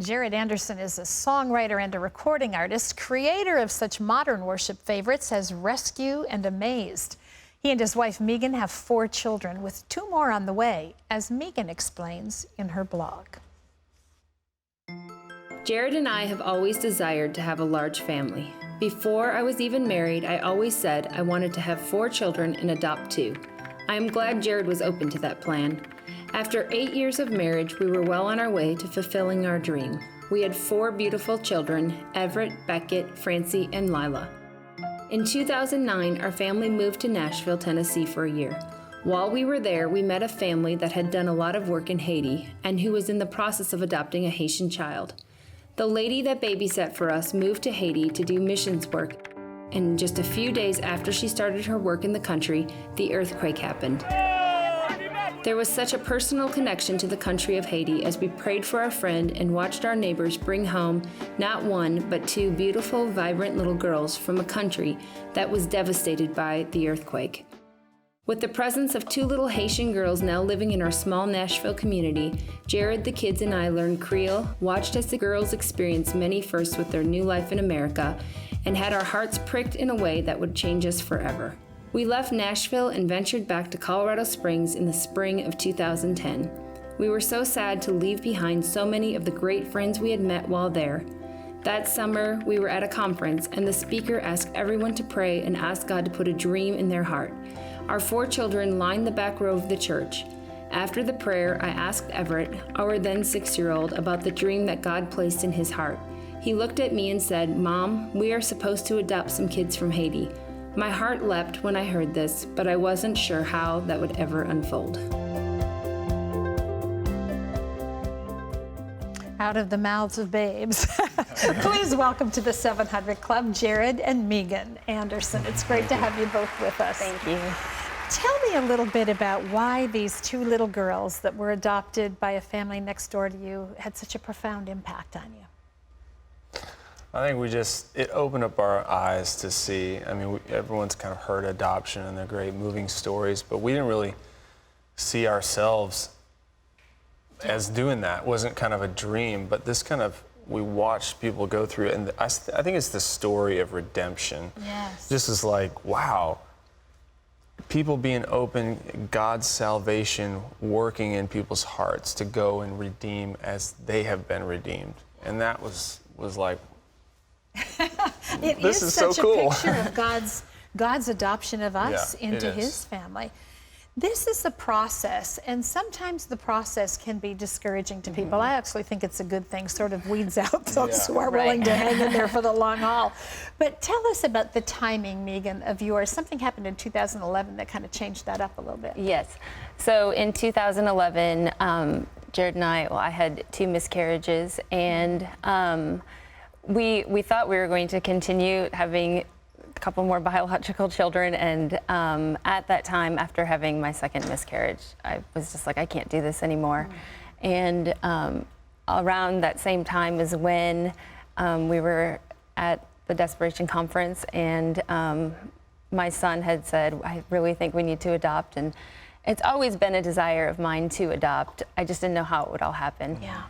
Jared Anderson is a songwriter and a recording artist, creator of such modern worship favorites as Rescue and Amazed. He and his wife Meeuwsen have 4 children, with 2 more on the way, as Meeuwsen explains in her blog. Jared and I have always desired to have a large family. Before I was even married, I always said I wanted to have 4 children and adopt 2. I am glad Jared was open to that plan. After 8 years of marriage, we were well on our way to fulfilling our dream. We had 4 beautiful children, Everett, Beckett, Francie, and Lila. In 2009, our family moved to Nashville, Tennessee for a year. While we were there, we met a family that had done a lot of work in Haiti and who was in the process of adopting a Haitian child. The lady that babysat for us moved to Haiti to do missions work, and just a few days after she started her work in the country, the earthquake happened. There was such a personal connection to the country of Haiti as we prayed for our friend and watched our neighbors bring home not 1, but 2 beautiful, vibrant little girls from a country that was devastated by the earthquake. With the presence of 2 little Haitian girls now living in our small Nashville community, Jared, the kids, and I learned Creole, watched as the girls experienced many firsts with their new life in America, and had our hearts pricked in a way that would change us forever. We left Nashville and ventured back to Colorado Springs in the spring of 2010. We were so sad to leave behind so many of the great friends we had met while there. That summer, we were at a conference, and the speaker asked everyone to pray and ask God to put a dream in their heart. Our 4 children lined the back row of the church. After the prayer, I asked Everett, our then 6-year-old, about the dream that God placed in his heart. He looked at me and said, "Mom, we are supposed to adopt some kids from Haiti." My heart leapt when I heard this, but I wasn't sure how that would ever unfold. Out of the mouths of babes. Please welcome to the 700 Club, Jared and Meeuwsen Anderson. It's great to have you both with us. Thank you. Tell me a little bit about why these 2 little girls that were adopted by a family next door to you had such a profound impact on you. I think it opened up our eyes to see. I mean, everyone's kind of heard adoption and they're great moving stories, but we didn't really see ourselves as doing that. It wasn't kind of a dream, but we watched people go through it, and I think it's the story of redemption. Yes. Just as like, wow, people being open, God's salvation working in people's hearts to go and redeem as they have been redeemed. And that was like, this is so cool. Such a picture of God's adoption of us into His family. This is a process, and sometimes the process can be discouraging to people. I actually think it's a good thing, sort of weeds out folks who are willing to hang in there for the long haul. But tell us about the timing, Meeuwsen, of yours. Something happened in 2011 that kind of changed that up a little bit. Yes. So in 2011, Jared and I had 2 miscarriages, and we thought we were going to continue having a couple more biological children, and at that time, after having my 2nd miscarriage, I was just like, I can't do this anymore. And around that same time is when we were at the Desperation Conference, and my son had said, I really think we need to adopt, and it's always been a desire of mine to adopt. I just didn't know how it would all happen. Yeah.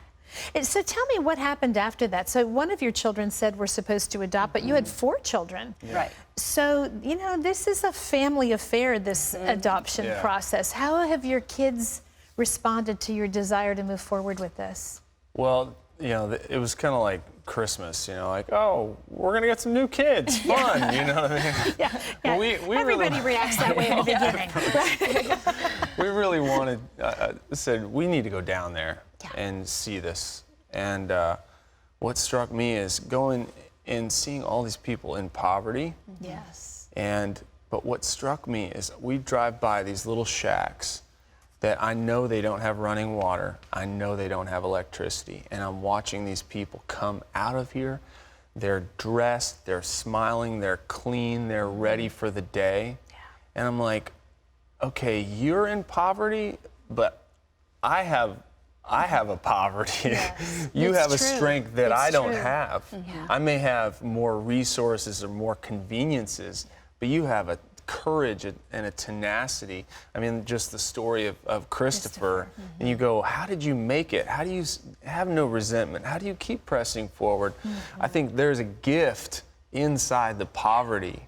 So tell me what happened after that. So one of your children said we're supposed to adopt, but you had 4 children. Right. So, you know, this is a family affair, this adoption process. How have your kids responded to your desire to move forward with this? Well, you know, it was kind of like Christmas, you know, like, oh, we're going to get some new kids, fun, you know what I mean? Yeah. We Everybody really reacts that way in the beginning. We really wanted, said, we need to go down there and see this. And what struck me is going and seeing all these people in poverty. Yes. But what struck me is we drive by these little shacks that I know they don't have running water. I know they don't have electricity. And I'm watching these people come out of here. They're dressed, they're smiling, they're clean, they're ready for the day. Yeah. And I'm like, okay, you're in poverty, but I have a poverty. Yes. You have a true. strength that I don't true. have. I may have more resources or more conveniences, but you have a courage and a tenacity. I mean, just the story of Christopher. And you go, how did you make it? How do you have no resentment? How do you keep pressing forward? I think there's a gift inside the poverty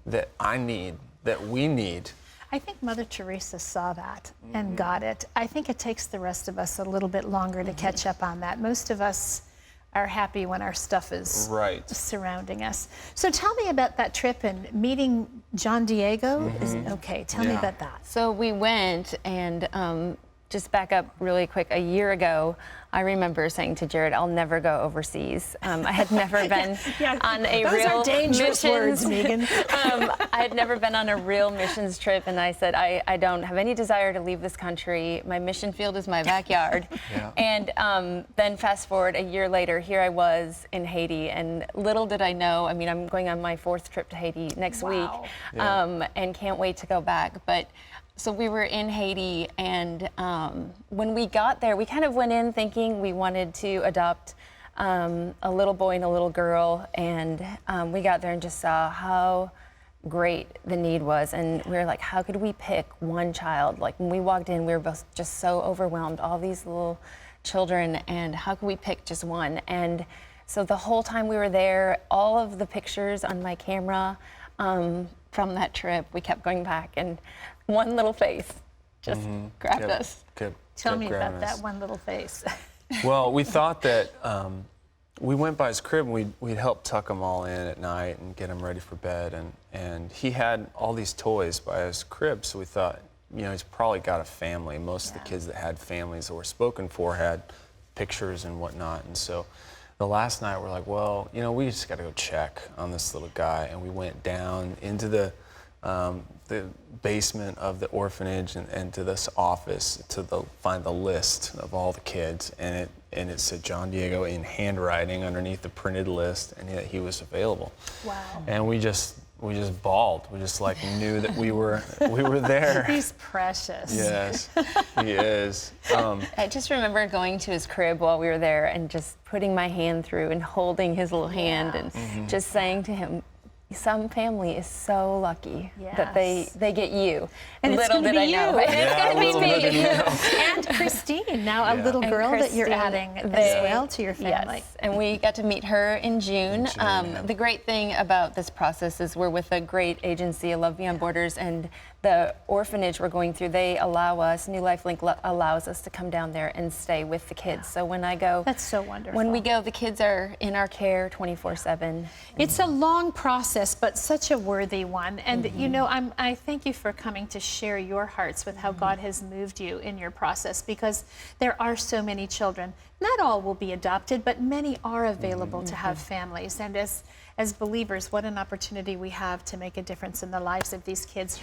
that I need, that we need. I think Mother Teresa saw that and got it. I think it takes the rest of us a little bit longer to catch up on that. Most of us are happy when our stuff is surrounding us. So tell me about that trip and meeting John Diego. Tell me about that. So we went, and just back up really quick, a year ago, I remember saying to Jared, I'll never go overseas. I had never been on a Those real are dangerous words, Megan. I had never been on a real missions trip, and I said, I don't have any desire to leave this country. My mission field is my backyard. And then fast forward a year later, here I was in Haiti, and little did I know, I mean, I'm going on my 4th trip to Haiti next week, and can't wait to go back. But so we were in Haiti, and when we got there, we kind of went in thinking we wanted to adopt a little boy and a little girl, and we got there and just saw how great the need was, and we were like, how could we pick one child? Like, when we walked in, we were both just so overwhelmed, all these little children, and how could we pick just one? And so the whole time we were there, all of the pictures on my camera from that trip, we kept going back, and one little face just grabbed us. Tell me about that one little face. Well, we thought that we went by his crib, and we'd help tuck him all in at night and get him ready for bed. And he had all these toys by his crib, so we thought, you know, he's probably got a family. Most of the kids that had families that were spoken for had pictures and whatnot. And so the last night we're like, well, you know, we just got to go check on this little guy. And we went down into the basement of the orphanage and to this office to find the list of all the kids, and it said John Diego in handwriting underneath the printed list, and that he was available. Wow! And we just bawled. We just like knew that we were there. He's precious. Yes, he is. I just remember going to his crib while we were there and just putting my hand through and holding his little hand and just saying to him, some family is so lucky that they get you. And little did I know. And it's going to be me. And Christine, now a little girl that you're adding as well to your family. Yes, and we got to meet her in June. The great thing about this process is we're with a great agency, Love Beyond Borders, and the orphanage we're going through, they allow us, New Life Link allows us to come down there and stay with the kids. So when I go, that's so wonderful. When we go, the kids are in our care 24/7. It's a long process, but such a worthy one. And you know, I thank you for coming to share your hearts with how God has moved you in your process, because there are so many children. Not all will be adopted, but many are available to have families. And as believers, what an opportunity we have to make a difference in the lives of these kids.